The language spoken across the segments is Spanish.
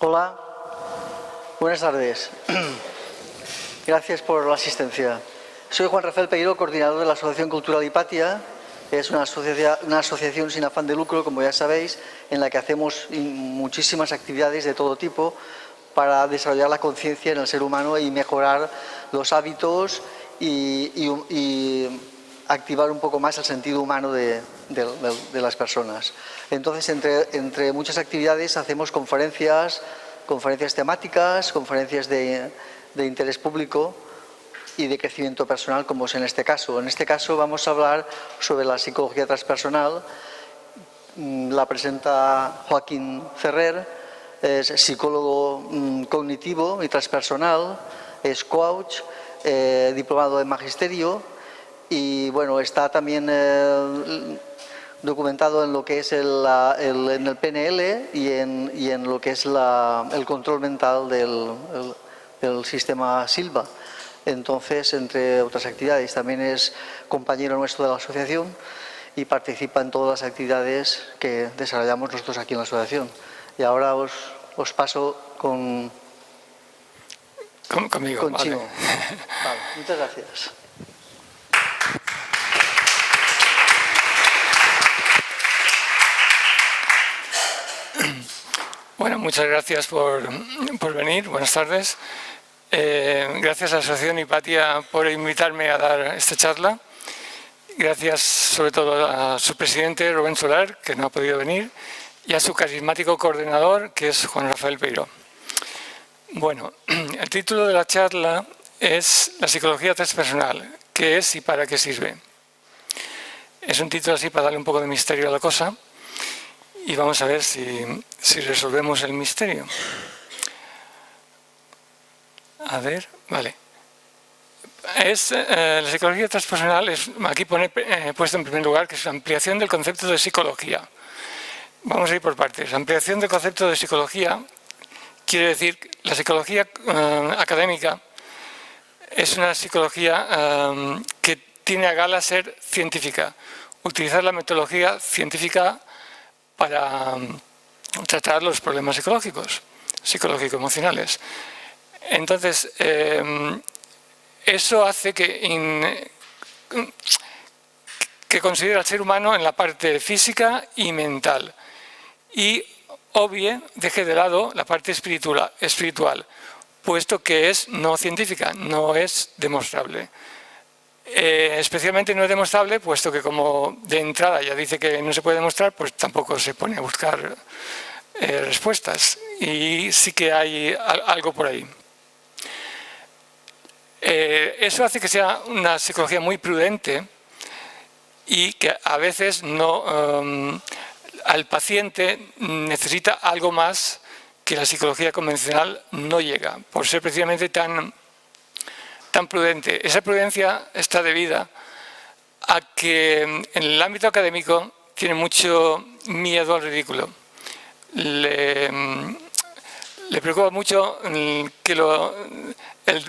Hola, buenas tardes. Gracias por la asistencia. Soy Juan Rafael Peiro, coordinador de la Asociación Cultural Hipatia. Es una asociación sin afán de lucro, como ya sabéis, en la que hacemos muchísimas actividades de todo tipo para desarrollar la conciencia en el ser humano y mejorar los hábitos y activar un poco más el sentido humano de las personas. Entonces, entre muchas actividades hacemos conferencias temáticas, conferencias de interés público y de crecimiento personal, como es en este caso. En este caso vamos a hablar sobre la psicología transpersonal. La presenta Joaquín Ferrer, es psicólogo cognitivo y transpersonal, es coach, diplomado en magisterio y bueno, está también documentado en lo que es en el PNL y en lo que es el control mental del sistema Silva. Entonces, entre otras actividades, también es compañero nuestro de la asociación y participa en todas las actividades que desarrollamos nosotros aquí en la asociación. Y ahora os paso conmigo. Vale. Vale, muchas gracias. Bueno, muchas gracias por venir. Buenas tardes. Gracias a la Asociación Hipatia por invitarme a dar esta charla. Gracias sobre todo a su presidente, Rubén Solar, que no ha podido venir, y a su carismático coordinador, que es Juan Rafael Peiro. Bueno, el título de la charla es La psicología transpersonal, ¿qué es y para qué sirve? Es un título así para darle un poco de misterio a la cosa y vamos a ver si resolvemos el misterio. A ver, vale. La psicología transpersonal, aquí pone puesto en primer lugar, que es la ampliación del concepto de psicología. Vamos a ir por partes. La ampliación del concepto de psicología quiere decir que la psicología académica es una psicología que tiene a gala ser científica, utilizar la metodología científica para tratar los problemas psicológico-emocionales. Entonces, eso hace que considere al ser humano en la parte física y mental y deje de lado la parte espiritual, puesto que es no científica, no es demostrable. Especialmente no es demostrable, puesto que como de entrada ya dice que no se puede demostrar, pues tampoco se pone a buscar respuestas. Y sí que hay algo por ahí. Eso hace que sea una psicología muy prudente y que a veces al paciente necesita algo más que la psicología convencional no llega, por ser precisamente tan prudente. Esa prudencia está debida a que en el ámbito académico tiene mucho miedo al ridículo. Le preocupa mucho el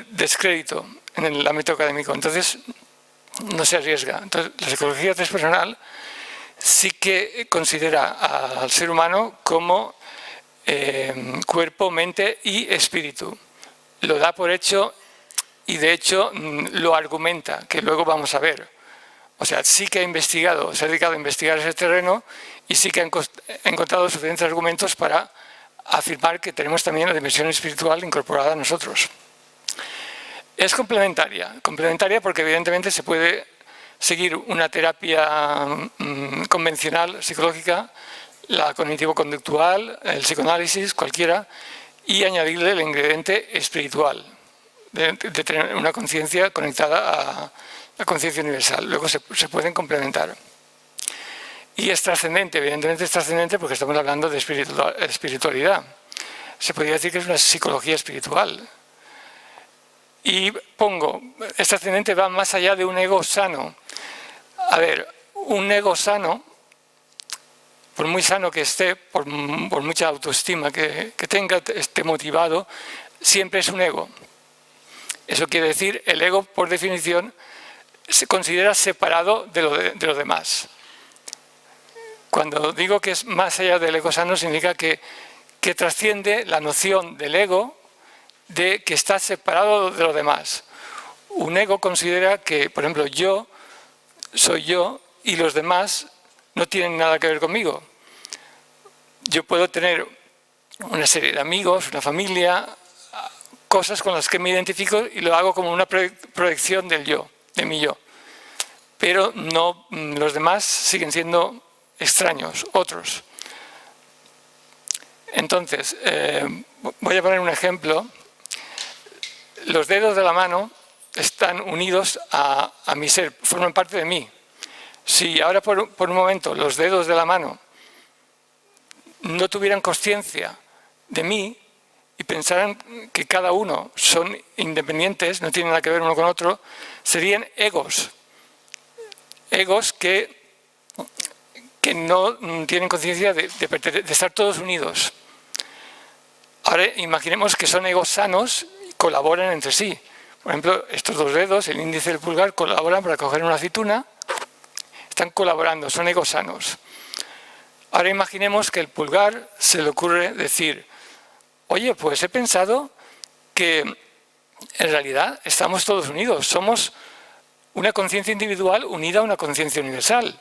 descrédito en el ámbito académico, entonces no se arriesga. Entonces, la psicología transpersonal sí que considera al ser humano como cuerpo, mente y espíritu. Lo da por hecho y de hecho lo argumenta, que luego vamos a ver. O sea, sí que ha investigado, se ha dedicado a investigar ese terreno y sí que ha encontrado suficientes argumentos para afirmar que tenemos también la dimensión espiritual incorporada a nosotros. Es complementaria porque evidentemente se puede seguir una terapia convencional psicológica, la cognitivo-conductual, el psicoanálisis, cualquiera, y añadirle el ingrediente espiritual, de tener una conciencia conectada a la conciencia universal. Luego se pueden complementar. Y es trascendente, evidentemente es trascendente porque estamos hablando de espiritualidad. Se podría decir que es una psicología espiritual. Y es trascendente, va más allá de un ego sano. A ver, un ego sano, por muy sano que esté, por mucha autoestima que tenga, esté motivado, siempre es un ego. Eso quiere decir, el ego, por definición, se considera separado de lo demás. Cuando digo que es más allá del ego sano, significa que que trasciende la noción del ego de que está separado de lo demás. Un ego considera que, por ejemplo, yo soy yo y los demás no tienen nada que ver conmigo. Yo puedo tener una serie de amigos, una familia, cosas con las que me identifico y lo hago como una proyección del yo, de mi yo. Pero no, los demás siguen siendo extraños, otros. Entonces, voy a poner un ejemplo. Los dedos de la mano están unidos a mi ser, forman parte de mí. Si ahora por un momento los dedos de la mano no tuvieran conciencia de mí y pensaran que cada uno son independientes, no tienen nada que ver uno con otro, serían egos. Egos que no tienen conciencia de estar todos unidos. Ahora imaginemos que son egos sanos y colaboran entre sí. Por ejemplo, estos dos dedos, el índice y el pulgar, colaboran para coger una aceituna. Están colaborando, son egos sanos. Ahora imaginemos que el pulgar se le ocurre decir, oye, pues he pensado que en realidad estamos todos unidos, somos una conciencia individual unida a una conciencia universal.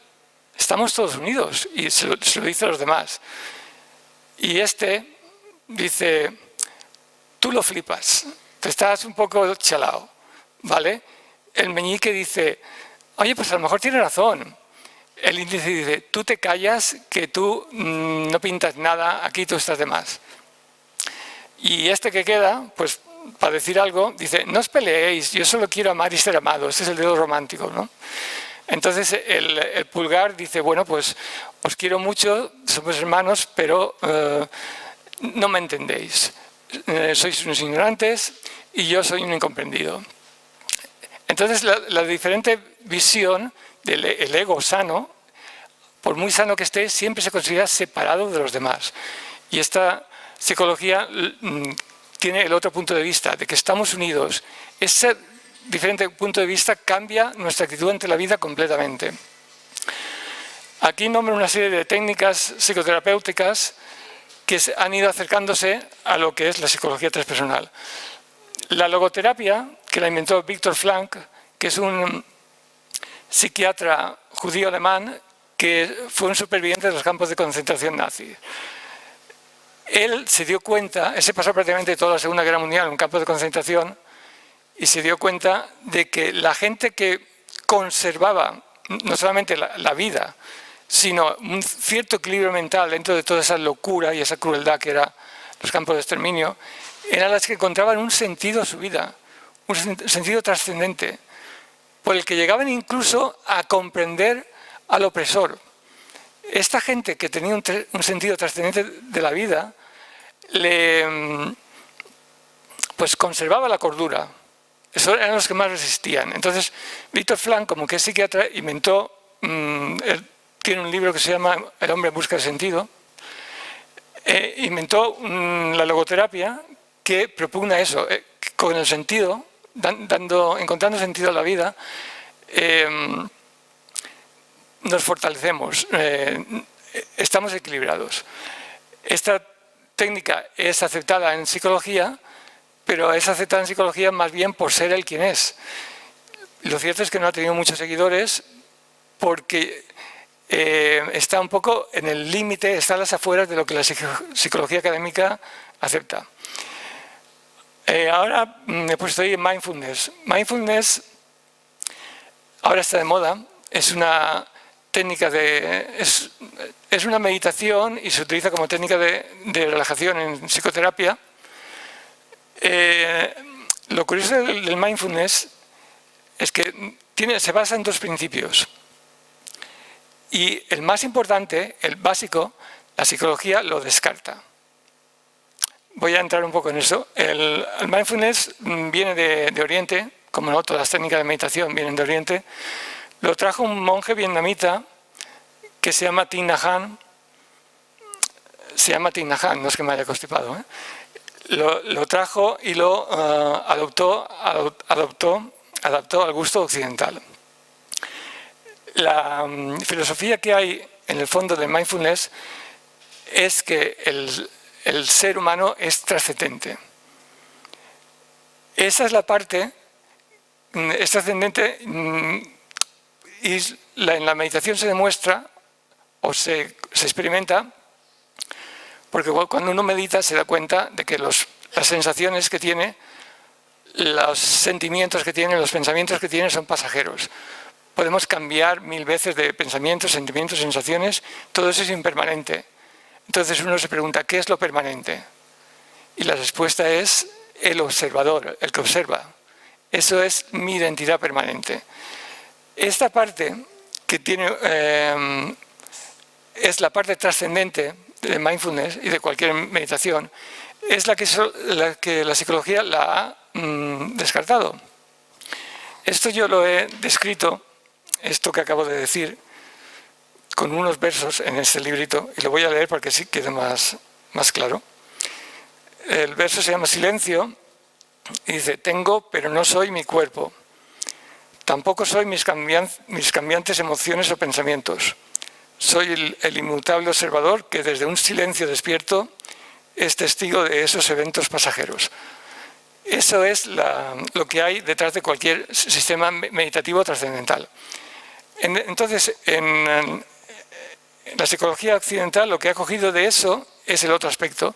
Estamos todos unidos y se lo dice a los demás. Y este dice, tú lo flipas, te estás un poco chalao, ¿vale? El meñique dice, oye, pues a lo mejor tiene razón. El índice dice, tú te callas, que tú no pintas nada, aquí tú estás de más. Y este que queda, pues para decir algo, dice, no os peleéis, yo solo quiero amar y ser amado. Este es el dedo romántico, ¿no? Entonces el pulgar dice, bueno, pues os quiero mucho, somos hermanos, pero no me entendéis. Sois unos ignorantes y yo soy un incomprendido. Entonces la diferente visión del ego sano, por muy sano que esté, siempre se considera separado de los demás. Y esta psicología tiene el otro punto de vista, de que estamos unidos. Ese diferente punto de vista cambia nuestra actitud ante la vida completamente. Aquí nombro una serie de técnicas psicoterapéuticas que han ido acercándose a lo que es la psicología transpersonal. La logoterapia, que la inventó Viktor Frankl, que es un psiquiatra judío alemán que fue un superviviente de los campos de concentración nazi. Él se dio cuenta, él se pasó prácticamente toda la Segunda Guerra Mundial en un campo de concentración y se dio cuenta de que la gente que conservaba no solamente la vida, sino un cierto equilibrio mental dentro de toda esa locura y esa crueldad que eran los campos de exterminio, eran las que encontraban un sentido a su vida, un sentido trascendente, por el que llegaban incluso a comprender al opresor. Esta gente que tenía un sentido trascendente de la vida, pues conservaba la cordura. Esos eran los que más resistían. Entonces, Viktor Frankl, como que es psiquiatra, inventó, él tiene un libro que se llama El hombre en busca de sentido, inventó la logoterapia que propugna eso, con el sentido, encontrando sentido a la vida, nos fortalecemos, estamos equilibrados. Esta técnica es aceptada en psicología, pero es aceptada en psicología más bien por ser él quien es. Lo cierto es que no ha tenido muchos seguidores porque está un poco en el límite, está a las afueras de lo que la psicología académica acepta. Ahora pues estoy en mindfulness. Mindfulness ahora está de moda, es una técnica es una meditación y se utiliza como técnica de relajación en psicoterapia. Lo curioso del mindfulness es que se basa en dos principios. Y el más importante, el básico, la psicología lo descarta. Voy a entrar un poco en eso. El mindfulness viene de Oriente, como no, todas las técnicas de meditación vienen de Oriente. Lo trajo un monje vietnamita que se llama Thich Nhat Hanh. Se llama Thich Nhat Hanh, no es que me haya constipado, ¿eh? Lo trajo y lo adaptó al gusto occidental. La filosofía que hay en el fondo del mindfulness es que el ser humano es trascendente. Esa es la parte, es trascendente, y en la meditación se demuestra o se experimenta, porque cuando uno medita se da cuenta de que las sensaciones que tiene, los sentimientos que tiene, los pensamientos que tiene son pasajeros. Podemos cambiar 1000 veces de pensamientos, sentimientos, sensaciones, todo eso es impermanente. Entonces uno se pregunta, ¿qué es lo permanente? Y la respuesta es el observador, el que observa. Eso es mi identidad permanente. Esta parte que tiene, es la parte trascendente de mindfulness y de cualquier meditación, es la que la psicología la ha descartado. Esto yo lo he descrito, esto que acabo de decir, con unos versos en este librito, y lo voy a leer para que sí quede más claro. El verso se llama Silencio, y dice: tengo, pero no soy mi cuerpo. Tampoco soy mis cambiantes emociones o pensamientos. Soy el inmutable observador que desde un silencio despierto es testigo de esos eventos pasajeros. Eso es lo que hay detrás de cualquier sistema meditativo trascendental. Entonces, en la psicología occidental lo que ha cogido de eso es el otro aspecto,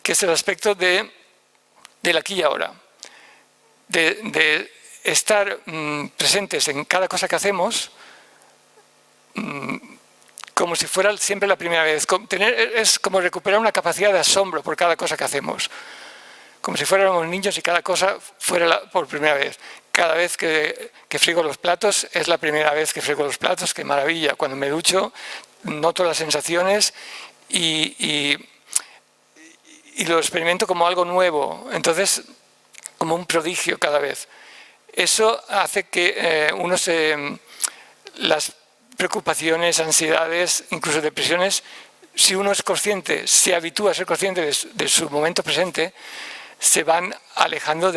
que es el aspecto del aquí y ahora, de estar presentes en cada cosa que hacemos, como si fuera siempre la primera vez. Es como recuperar una capacidad de asombro por cada cosa que hacemos. Como si fuéramos niños y cada cosa fuera por primera vez. Cada vez que friego los platos, es la primera vez que friego los platos, qué maravilla. Cuando me ducho, noto las sensaciones y lo experimento como algo nuevo. Entonces, como un prodigio cada vez. Eso hace que las preocupaciones, ansiedades, incluso depresiones, si uno es consciente, se habitúa a ser consciente de su momento presente, se van alejando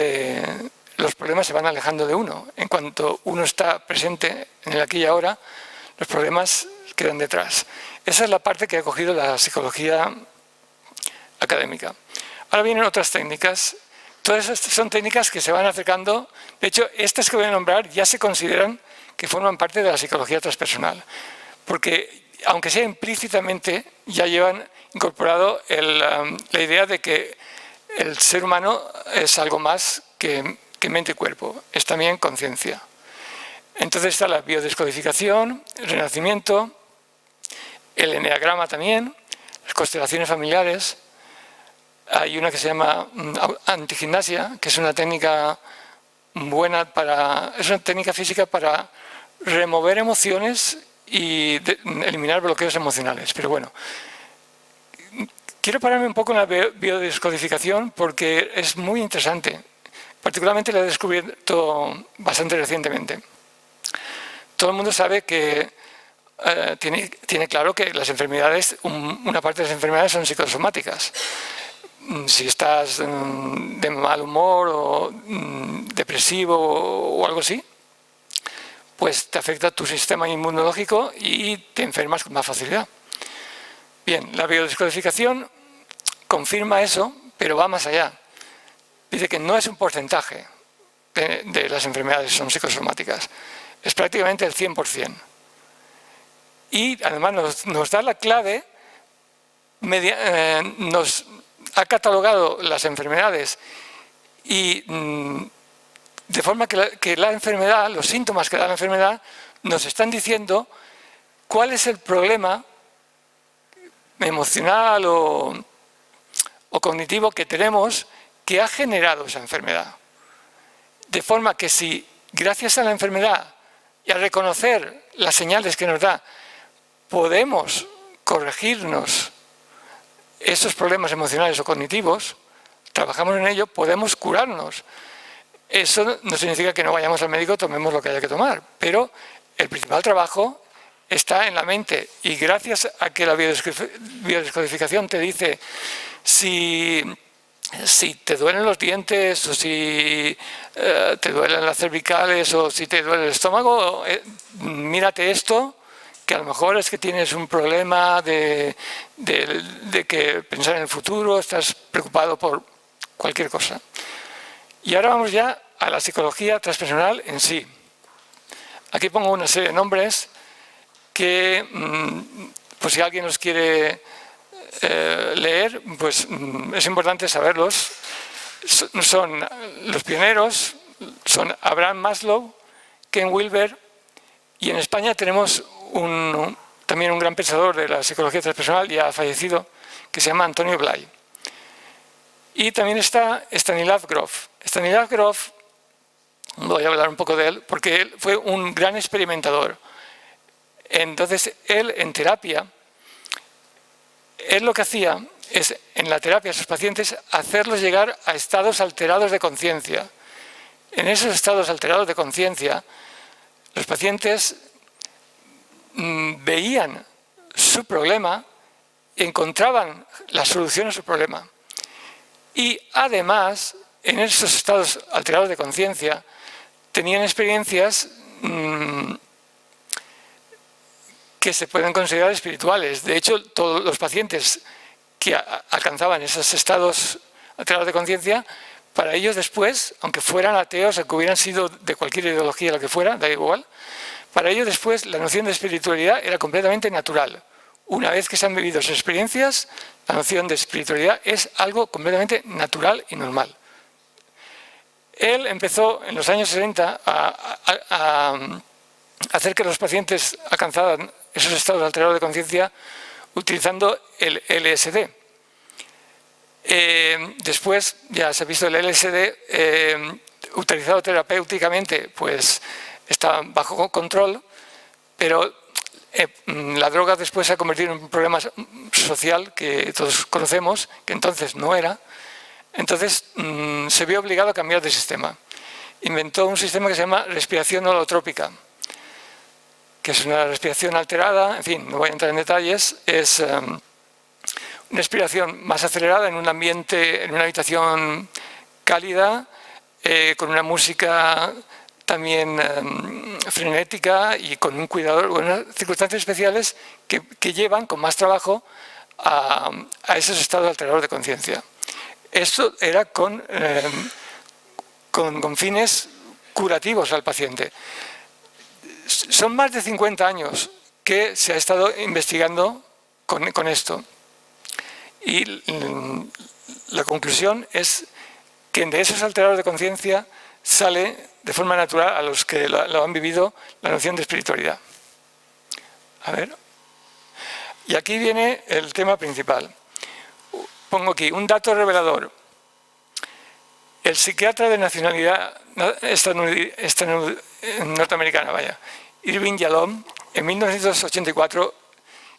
los problemas se van alejando de uno. En cuanto uno está presente en el aquí y ahora, los problemas quedan detrás. Esa es la parte que ha cogido la psicología académica. Ahora vienen otras técnicas. Todas estas son técnicas que se van acercando. De hecho, estas que voy a nombrar ya se consideran que forman parte de la psicología transpersonal, porque aunque sea implícitamente, ya llevan incorporado la idea de que el ser humano es algo más que mente y cuerpo, es también conciencia. Entonces está la biodescodificación, el renacimiento, el eneagrama también, las constelaciones familiares. Hay una que se llama antigimnasia, que es una técnica buena es una técnica física para remover emociones y eliminar bloqueos emocionales. Pero bueno, quiero pararme un poco en la biodescodificación porque es muy interesante. Particularmente la he descubierto bastante recientemente. Todo el mundo sabe que tiene claro que las enfermedades, una parte de las enfermedades son psicosomáticas. Si estás de mal humor o depresivo o algo así, pues te afecta tu sistema inmunológico y te enfermas con más facilidad. Bien, la biodescodificación confirma eso, pero va más allá. Dice que no es un porcentaje de las enfermedades que son psicosomáticas, es prácticamente el 100%. Y además nos da la clave, nos ha catalogado las enfermedades y de forma que la enfermedad, los síntomas que da la enfermedad, nos están diciendo cuál es el problema emocional o cognitivo que tenemos que ha generado esa enfermedad. De forma que si gracias a la enfermedad y a reconocer las señales que nos da, podemos corregirnos esos problemas emocionales o cognitivos, trabajamos en ello, podemos curarnos. Eso no significa que no vayamos al médico, tomemos lo que haya que tomar, pero el principal trabajo está en la mente y gracias a que la biodescodificación te dice si te duelen los dientes o si te duelen las cervicales o si te duele el estómago, mírate esto que a lo mejor es que tienes un problema de que pensar en el futuro, estás preocupado por cualquier cosa. Y ahora vamos ya a la psicología transpersonal en sí. Aquí pongo una serie de nombres que, pues si alguien los quiere leer, pues es importante saberlos. Son los pioneros, son Abraham Maslow, Ken Wilber, y en España tenemos también un gran pensador de la psicología transpersonal, ya fallecido, que se llama Antonio Blay. Y también está Stanislav Grof. Stanislav Grof, voy a hablar un poco de él, porque él fue un gran experimentador. Entonces, él en terapia, él lo que hacía es, en la terapia a sus pacientes, hacerlos llegar a estados alterados de conciencia. En esos estados alterados de conciencia, los pacientes veían su problema, encontraban la solución a su problema. Y además, en esos estados alterados de conciencia, tenían experiencias que se pueden considerar espirituales. De hecho, todos los pacientes que alcanzaban esos estados alterados de conciencia, para ellos después, aunque fueran ateos, aunque hubieran sido de cualquier ideología, lo que fuera, da igual, para ellos después la noción de espiritualidad era completamente natural. Una vez que se han vivido esas experiencias, la noción de espiritualidad es algo completamente natural y normal. Él empezó en los años 60 a hacer que los pacientes alcanzaran esos estados alterados de conciencia utilizando el LSD. Después ya se ha visto el LSD utilizado terapéuticamente, pues está bajo control, pero la droga después se ha convertido en un problema social que todos conocemos, que entonces no era. Entonces se vio obligado a cambiar de sistema. Inventó un sistema que se llama respiración holotrópica, que es una respiración alterada, en fin, no voy a entrar en detalles, es una respiración más acelerada en un ambiente, en una habitación cálida, con una música también frenética y con un cuidador, unas circunstancias especiales que llevan con más trabajo a esos estados alterados de conciencia. Esto era con fines curativos al paciente. Son más de 50 años que se ha estado investigando con esto. Y la conclusión es que de esos alterados de conciencia sale de forma natural a los que lo han vivido la noción de espiritualidad. A ver. Y aquí viene el tema principal. Pongo aquí un dato revelador. El psiquiatra de nacionalidad norteamericana, Irving Yalom, en 1984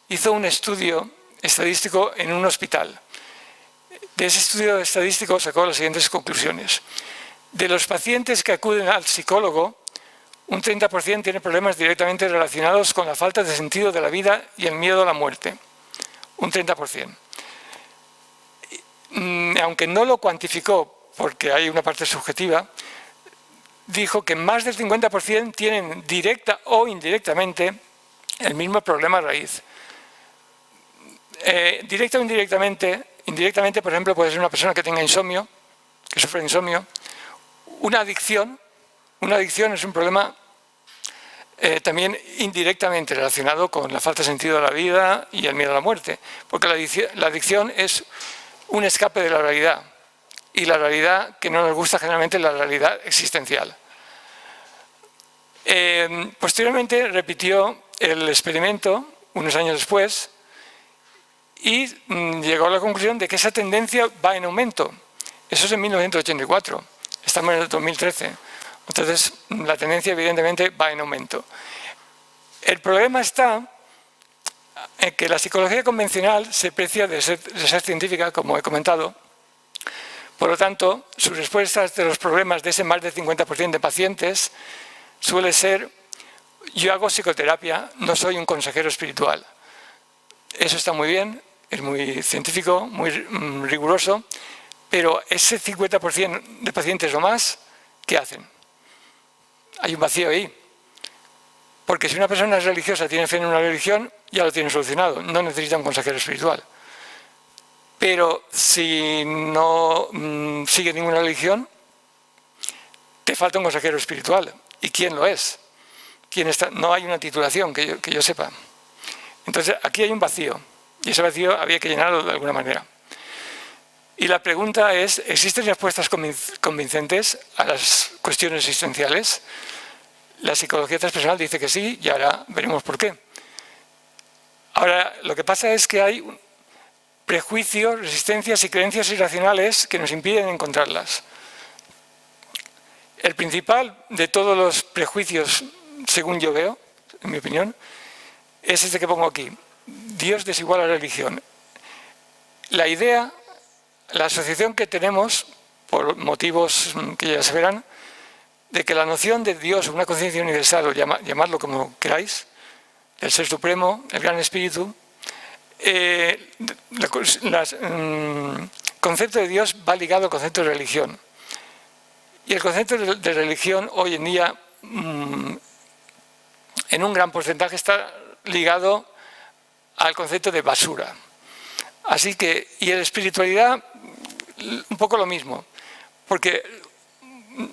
hizo un estudio estadístico en un hospital. De ese estudio estadístico sacó las siguientes conclusiones. De los pacientes que acuden al psicólogo, un 30% tiene problemas directamente relacionados con la falta de sentido de la vida y el miedo a la muerte. Un 30%. Aunque no lo cuantificó, porque hay una parte subjetiva, dijo que más del 50% tienen directa o indirectamente el mismo problema raíz. Directa o indirectamente, por ejemplo, puede ser una persona que tenga insomnio, que sufre de insomnio. Una adicción es un problema también indirectamente relacionado con la falta de sentido de la vida y el miedo a la muerte, porque la adicción es un escape de la realidad, y la realidad que no nos gusta generalmente es la realidad existencial. Posteriormente repitió el experimento unos años después y llegó a la conclusión de que esa tendencia va en aumento. Eso es en 1984, estamos en el 2013. Entonces, la tendencia evidentemente va en aumento. El problema está en que la psicología convencional se precia de ser científica, como he comentado. Por lo tanto, sus respuestas de los problemas de ese más del 50% de pacientes suele ser: yo hago psicoterapia, no soy un consejero espiritual. Eso está muy bien, es muy científico, muy riguroso, pero ese 50% de pacientes o más, ¿qué hacen? Hay un vacío ahí. Porque si una persona es religiosa, tiene fe en una religión, ya lo tiene solucionado, no necesita un consejero espiritual. Pero si no sigue ninguna religión, te falta un consejero espiritual. ¿Y quién lo es? ¿Quién está? No hay una titulación que yo sepa. Entonces aquí hay un vacío, y ese vacío había que llenarlo de alguna manera. Y la pregunta es, ¿existen respuestas convincentes a las cuestiones existenciales? La psicología transpersonal dice que sí, y ahora veremos por qué. Ahora, lo que pasa es que hay prejuicios, resistencias y creencias irracionales que nos impiden encontrarlas. El principal de todos los prejuicios, según yo veo, en mi opinión, es este que pongo aquí. Dios desigual a la religión. La idea, la asociación que tenemos, por motivos que ya se verán, de que la noción de Dios, una conciencia universal, o llamadlo como queráis, del Ser Supremo, el Gran Espíritu, el concepto de Dios va ligado al concepto de religión. Y el concepto de religión hoy en día, en un gran porcentaje, está ligado al concepto de basura. Así que, y en la espiritualidad, un poco lo mismo, porque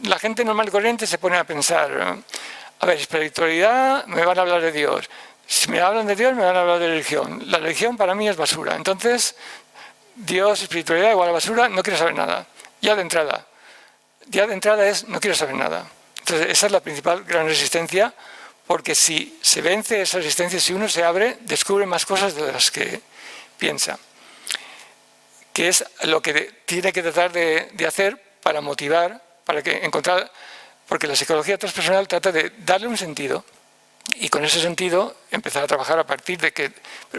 la gente normal y corriente se pone a pensar, a ver, espiritualidad, me van a hablar de Dios. Si me hablan de Dios, me van a hablar de religión. La religión para mí es basura. Entonces, Dios, espiritualidad igual a basura, no quiero saber nada. Ya de entrada es, no quiero saber nada. Entonces, esa es la principal gran resistencia, porque si se vence esa resistencia, si uno se abre, descubre más cosas de las que piensa. Que es lo que tiene que tratar de hacer para motivar, para que encontrar, porque la psicología transpersonal trata de darle un sentido y con ese sentido empezar a trabajar a partir de que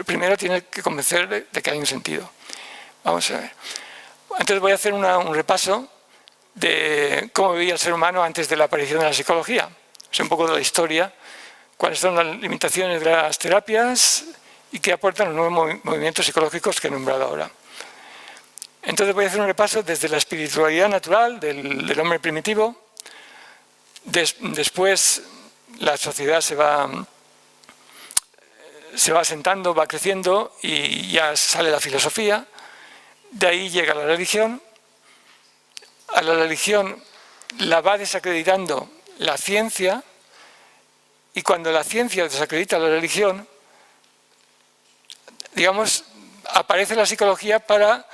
primero tiene que convencerle de que hay un sentido. Vamos a ver. Entonces voy a hacer un repaso de cómo vivía el ser humano antes de la aparición de la psicología. Es un poco de la historia, cuáles son las limitaciones de las terapias y qué aportan los nuevos movimientos psicológicos que he nombrado ahora. Entonces voy a hacer un repaso desde la espiritualidad natural del hombre primitivo. Después la sociedad se va asentando, va creciendo y ya sale la filosofía. De ahí llega la religión. A la religión la va desacreditando la ciencia y cuando la ciencia desacredita la religión, digamos, aparece la psicología para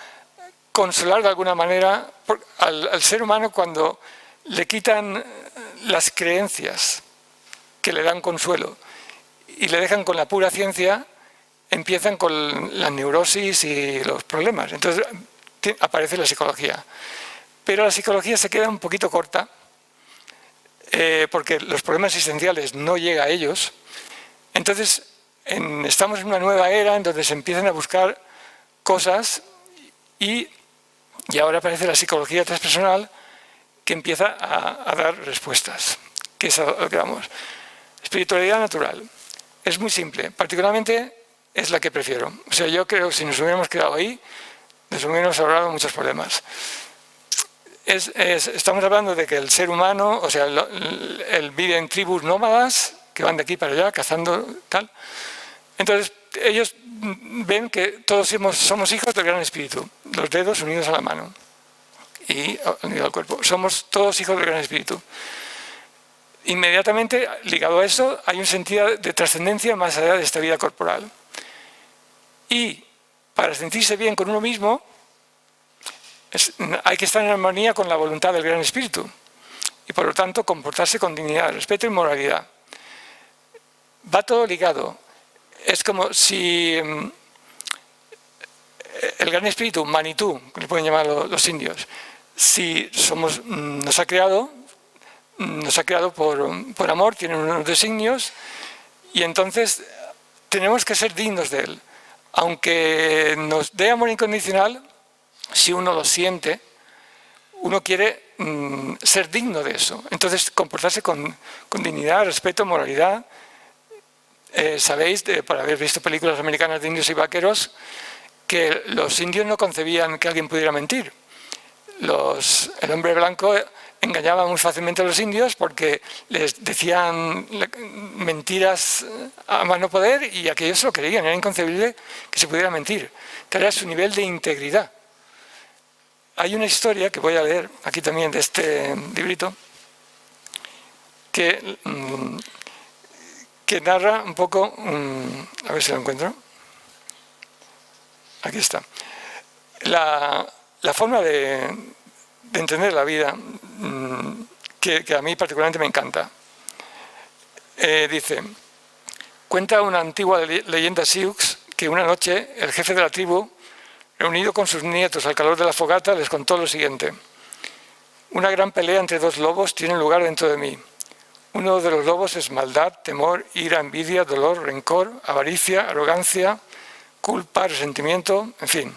consolar de alguna manera al ser humano cuando le quitan las creencias que le dan consuelo y le dejan con la pura ciencia, empiezan con la neurosis y los problemas. Entonces aparece la psicología. Pero la psicología se queda un poquito corta porque los problemas existenciales no llegan a ellos. Entonces estamos en una nueva era en donde se empiezan a buscar cosas y ahora aparece la psicología transpersonal que empieza a dar respuestas, que es a lo que vamos. Espiritualidad natural. Es muy simple, particularmente es la que prefiero. O sea, yo creo que si nos hubiéramos quedado ahí, nos hubiéramos ahorrado muchos problemas. Estamos hablando de que el ser humano, o sea, él vive en tribus nómadas, que van de aquí para allá, cazando, tal. Entonces, ellos ven que todos somos hijos del Gran Espíritu, los dedos unidos a la mano y unidos al cuerpo. Somos todos hijos del Gran Espíritu. Inmediatamente, ligado a eso, hay un sentido de trascendencia más allá de esta vida corporal. Y para sentirse bien con uno mismo, hay que estar en armonía con la voluntad del Gran Espíritu y por lo tanto comportarse con dignidad, respeto y moralidad. Va todo ligado. Es como si el Gran Espíritu, Manitú, que le pueden llamar los indios, si nos ha creado por amor, tiene unos designios y entonces tenemos que ser dignos de él. Aunque nos dé amor incondicional, si uno lo siente, uno quiere ser digno de eso. Entonces, comportarse con dignidad, respeto, moralidad. Sabéis, por haber visto películas americanas de indios y vaqueros, que los indios no concebían que alguien pudiera mentir. El hombre blanco engañaba muy fácilmente a los indios porque les decían mentiras a más no poder y aquellos se lo creían, era inconcebible que se pudiera mentir, que era su nivel de integridad. Hay una historia que voy a leer aquí también de este librito que narra un poco, a ver si lo encuentro, aquí está, la forma de entender la vida que a mí particularmente me encanta. Dice, cuenta una antigua leyenda sioux que una noche el jefe de la tribu, reunido con sus nietos al calor de la fogata, les contó lo siguiente: una gran pelea entre dos lobos tiene lugar dentro de mí. Uno de los lobos es maldad, temor, ira, envidia, dolor, rencor, avaricia, arrogancia, culpa, resentimiento, en fin.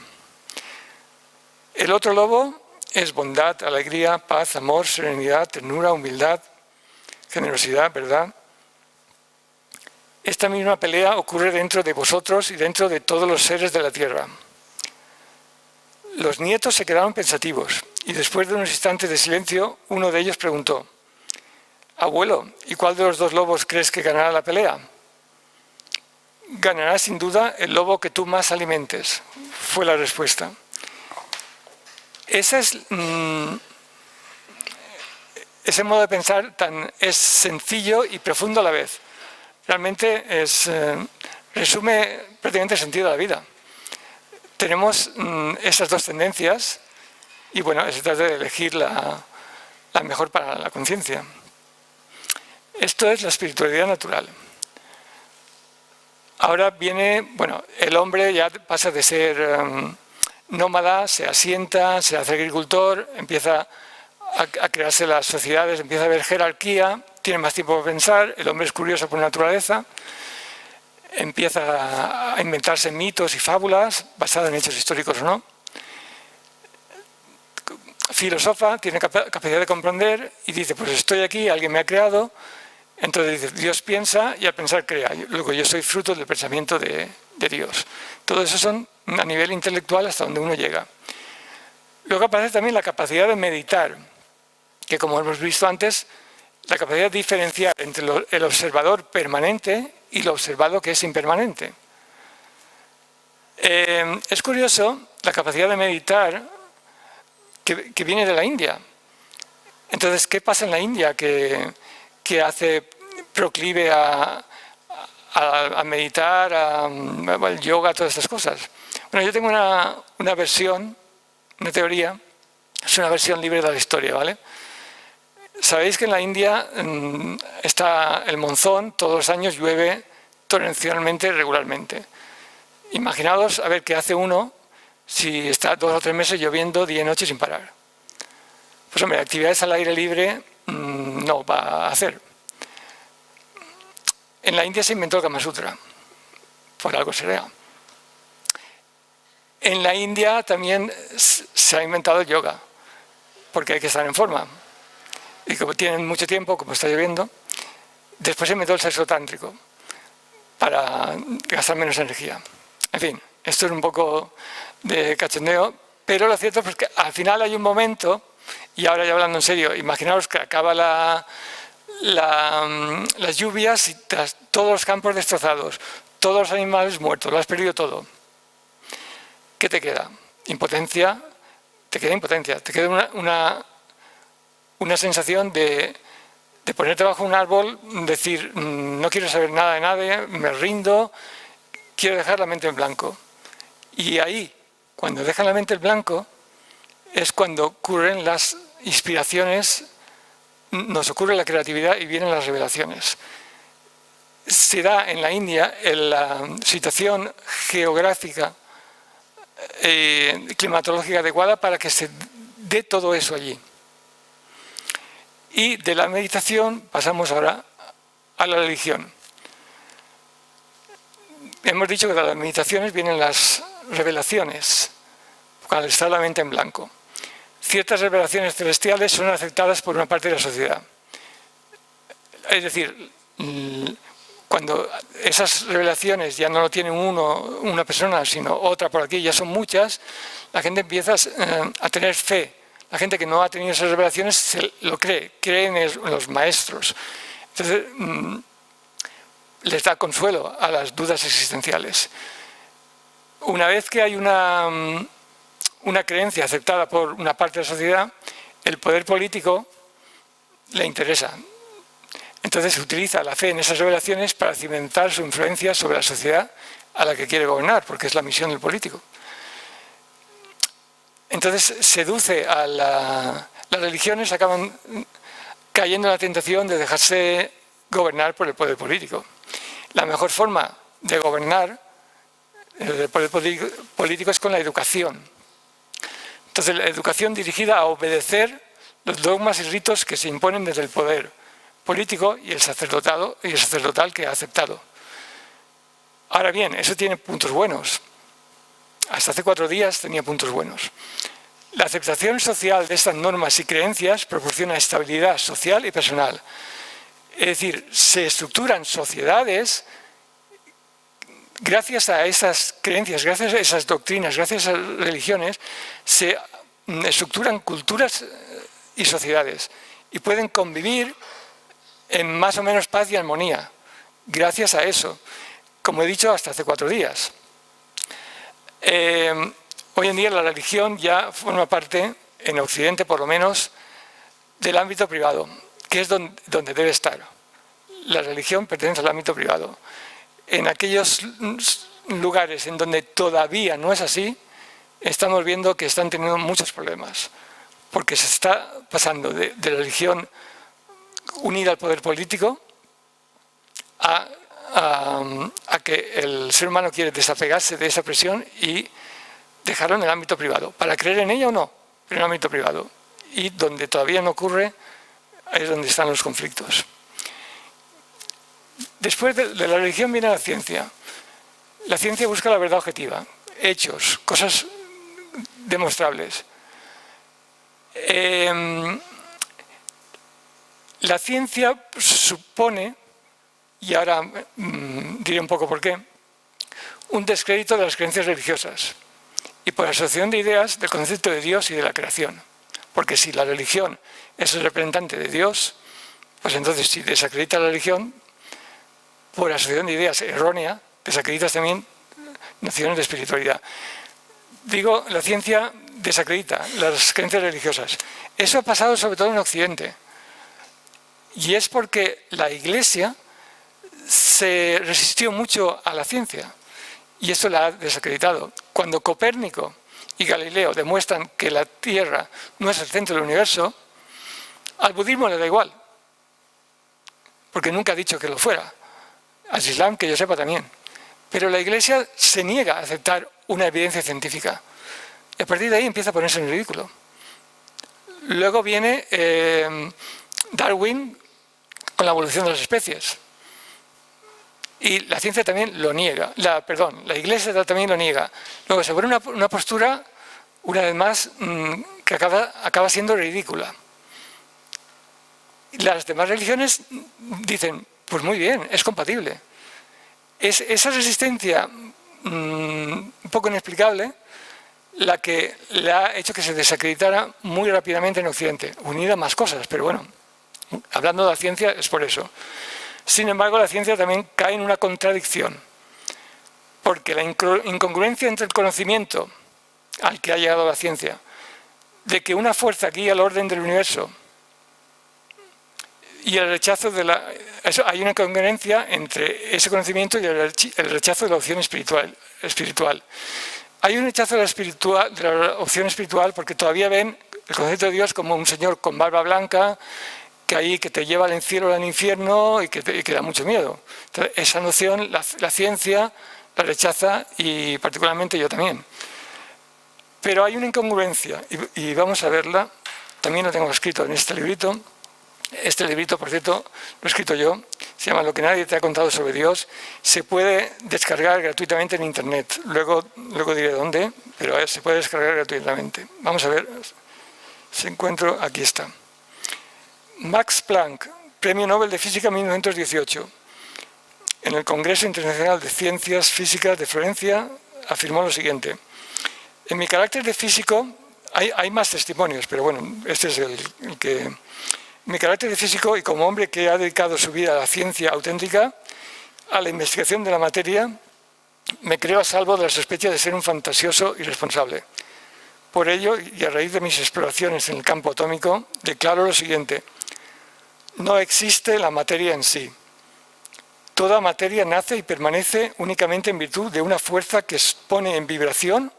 El otro lobo es bondad, alegría, paz, amor, serenidad, ternura, humildad, generosidad, verdad. Esta misma pelea ocurre dentro de vosotros y dentro de todos los seres de la tierra. Los nietos se quedaron pensativos y después de unos instantes de silencio, uno de ellos preguntó: abuelo, ¿y cuál de los dos lobos crees que ganará la pelea? Ganará sin duda el lobo que tú más alimentes, fue la respuesta. Ese modo de pensar es sencillo y profundo a la vez. Realmente resume prácticamente el sentido de la vida. Tenemos esas dos tendencias y bueno, se trata de elegir la mejor para la conciencia. Esto es la espiritualidad natural. Ahora viene, bueno, el hombre ya pasa de ser nómada, se asienta, se hace agricultor, empieza a crearse las sociedades, empieza a haber jerarquía, tiene más tiempo para pensar, el hombre es curioso por naturaleza, empieza a inventarse mitos y fábulas basadas en hechos históricos o no. Filosofa, tiene capacidad de comprender y dice, pues estoy aquí, alguien me ha creado. Entonces dice, Dios piensa y al pensar crea. Luego yo soy fruto del pensamiento de Dios. Todo eso son a nivel intelectual hasta donde uno llega. Luego aparece también la capacidad de meditar, que como hemos visto antes, la capacidad de diferenciar entre el observador permanente y lo observado que es impermanente. Es curioso la capacidad de meditar que viene de la India. Entonces, ¿qué pasa en la India que hace proclive a meditar, al yoga, todas estas cosas? Bueno, yo tengo una versión, una teoría, es una versión libre de la historia, ¿vale? Sabéis que en la India está el monzón, todos los años llueve torrencialmente, regularmente. Imaginaos a ver qué hace uno si está 2 o 3 meses lloviendo día y noche sin parar. Pues hombre, actividades al aire libre no va a hacer. En la India se inventó el Kama Sutra, por algo será. En la India también se ha inventado el yoga, porque hay que estar en forma. Y como tienen mucho tiempo, como está lloviendo, después se inventó el sexo tántrico, para gastar menos energía. En fin, esto es un poco de cachondeo, pero lo cierto es que al final hay un momento, y ahora ya hablando en serio, imaginaos que acaba las lluvias y todos los campos destrozados, todos los animales muertos, lo has perdido todo. ¿Qué te queda? Impotencia, te queda una sensación de ponerte bajo un árbol, decir, no quiero saber nada de nadie, me rindo, quiero dejar la mente en blanco. Y ahí, cuando dejan la mente en blanco, es cuando ocurren las inspiraciones, nos ocurre la creatividad y vienen las revelaciones. Se da en la India en la situación geográfica climatológica adecuada para que se dé todo eso allí. Y de la meditación pasamos ahora a la religión. Hemos dicho que de las meditaciones vienen las revelaciones, cuando está la mente en blanco. Ciertas revelaciones celestiales son aceptadas por una parte de la sociedad. Es decir, cuando esas revelaciones ya no lo tiene una persona, sino otra por aquí, ya son muchas, la gente empieza a tener fe. la gente que no ha tenido esas revelaciones se lo creen en los maestros. Entonces, les da consuelo a las dudas existenciales. Una vez que hay una creencia aceptada por una parte de la sociedad, el poder político le interesa. Entonces utiliza la fe en esas revelaciones para cimentar su influencia sobre la sociedad a la que quiere gobernar, porque es la misión del político. Entonces seduce a las religiones, acaban cayendo en la tentación de dejarse gobernar por el poder político. La mejor forma de gobernar el poder político es con la educación. Entonces la educación dirigida a obedecer los dogmas y ritos que se imponen desde el poder político y el sacerdotal que ha aceptado. Ahora bien, eso tiene puntos buenos. Hasta hace 4 días tenía puntos buenos. La aceptación social de estas normas y creencias proporciona estabilidad social y personal. Es decir, se estructuran sociedades gracias a esas creencias, gracias a esas doctrinas, gracias a esas religiones, se estructuran culturas y sociedades y pueden convivir en más o menos paz y armonía, gracias a eso, como he dicho, hasta hace 4 días. Hoy en día la religión ya forma parte, en Occidente por lo menos, del ámbito privado, que es donde debe estar. La religión pertenece al ámbito privado. En aquellos lugares en donde todavía no es así, estamos viendo que están teniendo muchos problemas, porque se está pasando de la religión unida al poder político a que el ser humano quiere desapegarse de esa presión y dejarlo en el ámbito privado, para creer en ella o no, pero en el ámbito privado. Y donde todavía no ocurre, es donde están los conflictos. Después de la religión viene la ciencia. La ciencia busca la verdad objetiva, hechos, cosas demostrables. La ciencia supone, y ahora diré un poco por qué, un descrédito de las creencias religiosas y por asociación de ideas del concepto de Dios y de la creación. Porque si la religión es el representante de Dios, pues entonces si desacredita la religión, por asociación de ideas errónea, desacreditas también nociones de espiritualidad. Digo, la ciencia desacredita las creencias religiosas. Eso ha pasado sobre todo en Occidente. Y es porque la Iglesia se resistió mucho a la ciencia y eso la ha desacreditado. Cuando Copérnico y Galileo demuestran que la Tierra no es el centro del universo, al budismo le da igual, porque nunca ha dicho que lo fuera. Al Islam, que yo sepa, también. Pero la Iglesia se niega a aceptar una evidencia científica. Y a partir de ahí empieza a ponerse en ridículo. Luego viene Darwin con la evolución de las especies. Y la ciencia también lo niega. La Iglesia también lo niega. Luego se pone una postura, una vez más, que acaba siendo ridícula. Y las demás religiones dicen, pues muy bien, es compatible. Es esa resistencia un poco inexplicable la que le ha hecho que se desacreditara muy rápidamente en Occidente, unida a más cosas, pero bueno, hablando de la ciencia es por eso. Sin embargo, la ciencia también cae en una contradicción, porque la incongruencia entre el conocimiento al que ha llegado la ciencia, de que una fuerza guía el orden del universo, y el rechazo hay una incongruencia entre ese conocimiento y el rechazo de la opción espiritual. Hay un rechazo de la opción espiritual porque todavía ven el concepto de Dios como un señor con barba blanca que te lleva al cielo o al infierno y que da mucho miedo. Entonces, esa noción la ciencia la rechaza y particularmente yo también. Pero hay una incongruencia y vamos a verla. También lo tengo escrito en este librito. Este librito, por cierto, lo he escrito yo, se llama Lo que nadie te ha contado sobre Dios. Se puede descargar gratuitamente en Internet. Luego diré dónde, pero se puede descargar gratuitamente. Vamos a ver, si encuentro, aquí está. Max Planck, Premio Nobel de Física 1918. En el Congreso Internacional de Ciencias Físicas de Florencia afirmó lo siguiente: en mi carácter de físico Hay más testimonios, pero bueno, este es el que... Mi carácter de físico y como hombre que ha dedicado su vida a la ciencia auténtica, a la investigación de la materia, me creo a salvo de la sospecha de ser un fantasioso irresponsable. Por ello, y a raíz de mis exploraciones en el campo atómico, declaro lo siguiente: no existe la materia en sí. Toda materia nace y permanece únicamente en virtud de una fuerza que pone en vibración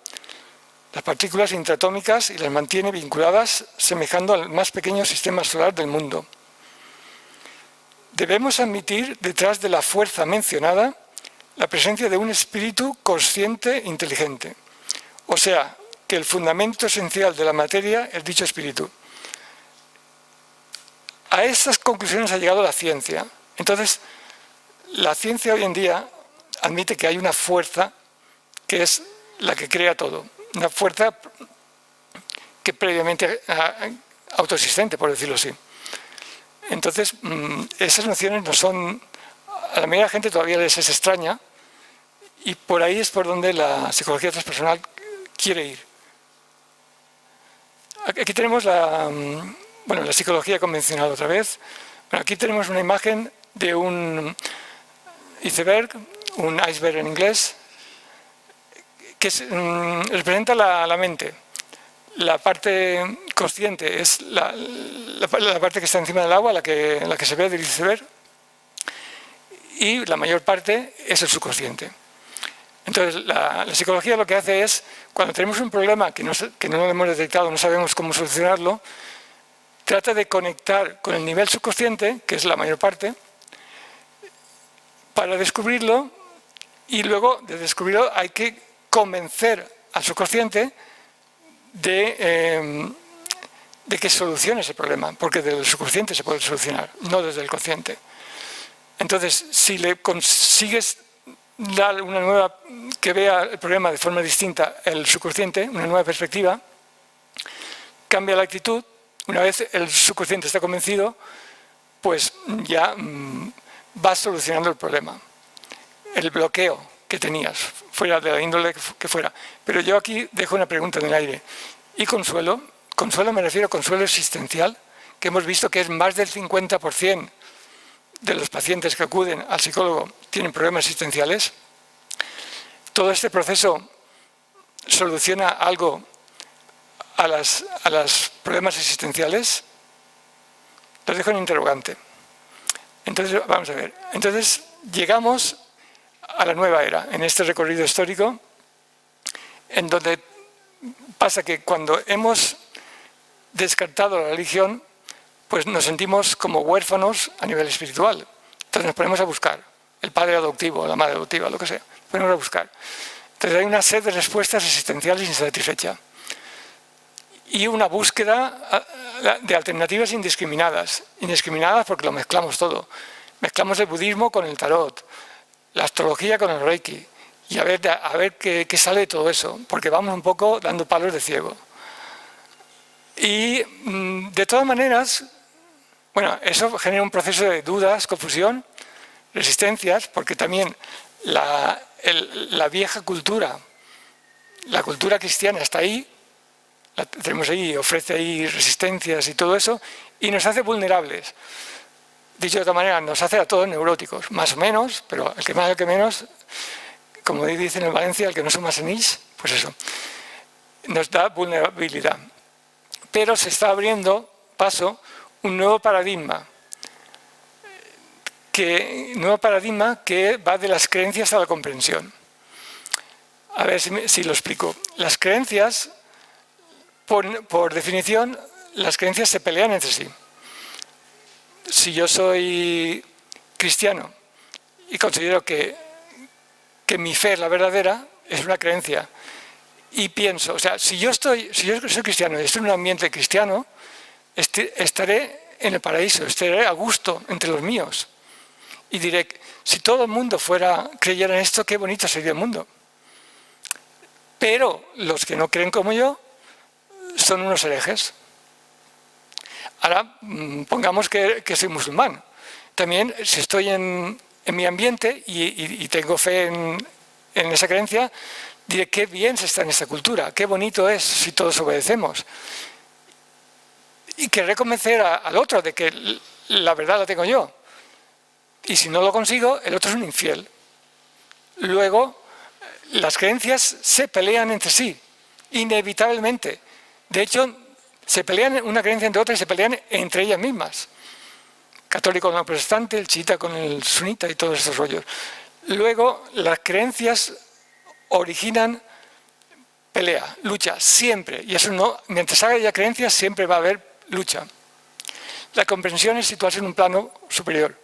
las partículas intratómicas y las mantiene vinculadas, semejando al más pequeño sistema solar del mundo. Debemos admitir, detrás de la fuerza mencionada, la presencia de un espíritu consciente e inteligente. O sea, que el fundamento esencial de la materia es dicho espíritu. A estas conclusiones ha llegado la ciencia. Entonces, la ciencia hoy en día admite que hay una fuerza que es la que crea todo. Una fuerza que previamente autoexistente, por decirlo así. Entonces, esas nociones no son... A la mayoría de la gente todavía les es extraña, y por ahí es por donde la psicología transpersonal quiere ir. Aquí tenemos la psicología convencional otra vez. Bueno, aquí tenemos una imagen de un iceberg, un iceberg en inglés, que representa la mente. La parte consciente es la parte que está encima del agua, la que se ve del iceberg, y la mayor parte es el subconsciente. Entonces, la psicología lo que hace es, cuando tenemos un problema que no lo hemos detectado, no sabemos cómo solucionarlo, trata de conectar con el nivel subconsciente, que es la mayor parte, para descubrirlo, y luego de descubrirlo hay que convencer al subconsciente de que solucione ese problema, porque desde el subconsciente se puede solucionar, no desde el consciente. Entonces, si le consigues dar una nueva, que vea el problema de forma distinta el subconsciente, una nueva perspectiva, cambia la actitud. Una vez el subconsciente está convencido, pues ya vas solucionando el problema, el bloqueo que tenías, fuera de la índole que fuera. Pero yo aquí dejo una pregunta en el aire. ¿Y consuelo? Consuelo me refiero a consuelo existencial, que hemos visto que es más del 50% de los pacientes que acuden al psicólogo tienen problemas existenciales. ¿Todo este proceso soluciona algo a los problemas existenciales? Los dejo en interrogante. Entonces, vamos a ver. Entonces, llegamos a la nueva era, en este recorrido histórico, en donde pasa que cuando hemos descartado la religión, pues nos sentimos como huérfanos a nivel espiritual. Entonces nos ponemos a buscar el padre adoptivo, la madre adoptiva, lo que sea. Nos ponemos a buscar. Entonces hay una sed de respuestas existenciales insatisfecha y una búsqueda de alternativas indiscriminadas. Indiscriminadas porque lo mezclamos todo. Mezclamos el budismo con el tarot, la astrología con el reiki, y a ver qué sale de todo eso, porque vamos un poco dando palos de ciego. Y de todas maneras, bueno, eso genera un proceso de dudas, confusión, resistencias, porque también la vieja cultura, la cultura cristiana está ahí, la tenemos ahí, ofrece ahí resistencias y todo eso, y nos hace vulnerables. Dicho de otra manera, nos hace a todos neuróticos, más o menos, pero el que más, el que menos, como dicen en Valencia, el que no suma senís, pues eso, nos da vulnerabilidad. Pero se está abriendo paso un nuevo paradigma que va de las creencias a la comprensión. A ver si lo explico. Las creencias, por definición, las creencias se pelean entre sí. Si yo soy cristiano y considero que mi fe es la verdadera, es una creencia. Y pienso, o sea, si yo soy cristiano y estoy en un ambiente cristiano, estaré en el paraíso, estaré a gusto entre los míos. Y diré, si todo el mundo creyera en esto, qué bonito sería el mundo. Pero los que no creen como yo son unos herejes. Ahora, pongamos que soy musulmán. También, si estoy en mi ambiente y tengo fe en esa creencia, diré qué bien se está en esta cultura, qué bonito es si todos obedecemos. Y querré convencer al otro de que la verdad la tengo yo. Y si no lo consigo, el otro es un infiel. Luego, las creencias se pelean entre sí, inevitablemente. De hecho, se pelean una creencia entre otra y se pelean entre ellas mismas. Católico con el protestante, el chiita con el sunita y todos esos rollos. Luego, las creencias originan pelea, lucha, siempre. Y eso no, mientras haya creencias, siempre va a haber lucha. La comprensión es situarse en un plano superior.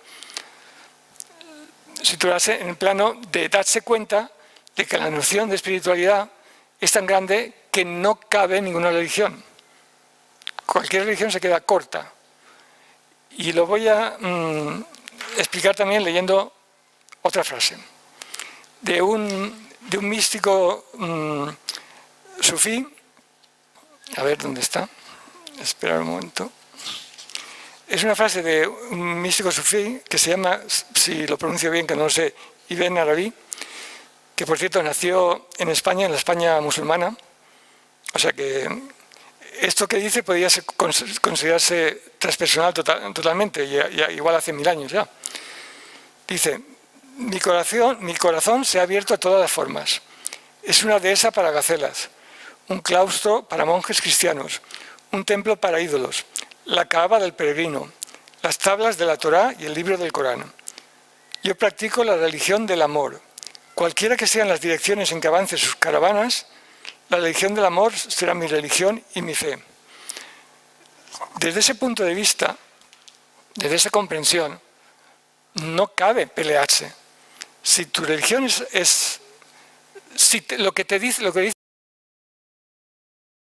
Situarse en el plano de darse cuenta de que la noción de espiritualidad es tan grande que no cabe en ninguna religión. Cualquier religión se queda corta. Y lo voy a explicar también leyendo otra frase de un místico sufí. A ver dónde está. Esperar un momento. Es una frase de un místico sufí que se llama, si lo pronuncio bien, que no lo sé, Ibn Arabi, que por cierto nació en España, en la España musulmana. O sea que esto que dice podría considerarse transpersonal totalmente, igual hace 1000 años ya. Dice, mi corazón se ha abierto a todas las formas. Es una dehesa para gacelas, un claustro para monjes cristianos, un templo para ídolos, la Kaaba del peregrino, las tablas de la Torá y el libro del Corán. Yo practico la religión del amor. Cualquiera que sean las direcciones en que avancen sus caravanas, la religión del amor será mi religión y mi fe. Desde ese punto de vista, desde esa comprensión, no cabe pelearse. Si tu religión es si lo que dice